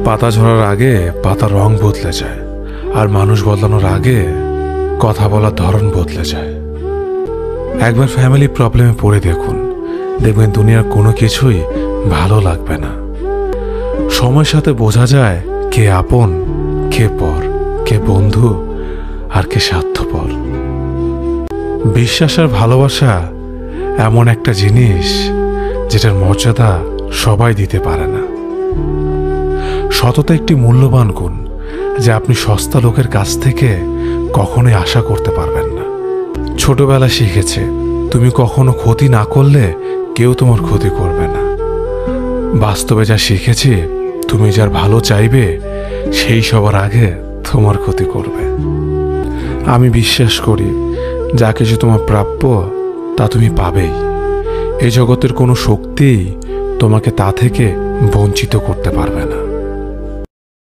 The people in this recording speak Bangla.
পাতা ঝরার আগে পাতার রং বদলে যায়, আর মানুষ বদলানোর আগে কথা বলার ধরন বদলে যায়। একবার ফ্যামিলি প্রবলেমে পড়ে দেখুন, দেখবেন দুনিয়ার কোনো কিছুই ভালো লাগবে না। সময়ের সাথে বোঝা যায় কে আপন, কে পর, কে বন্ধু আর কে স্বার্থপর। বিশ্বাস আর ভালোবাসা এমন একটা জিনিস যেটার মর্যাদা সবাই দিতে পারে না। সততা একটি মূল্যবান গুণ যা আপনি সস্তা লোকের কাছ থেকে কখনোই আশা করতে পারবেন না। ছোটবেলা শিখেছে তুমি কখনো ক্ষতি না করলে কেউ তোমার ক্ষতি করবে না। বাস্তবে যা শিখেছি তুমি যার ভালো চাইবে সেই সবার আগে তোমার ক্ষতি করবে। আমি বিশ্বাস করি যা কিছু তোমার প্রাপ্য তা তুমি পাবেই। এই জগতের কোনো শক্তিই তোমাকে তা থেকে বঞ্চিত করতে পারবে না।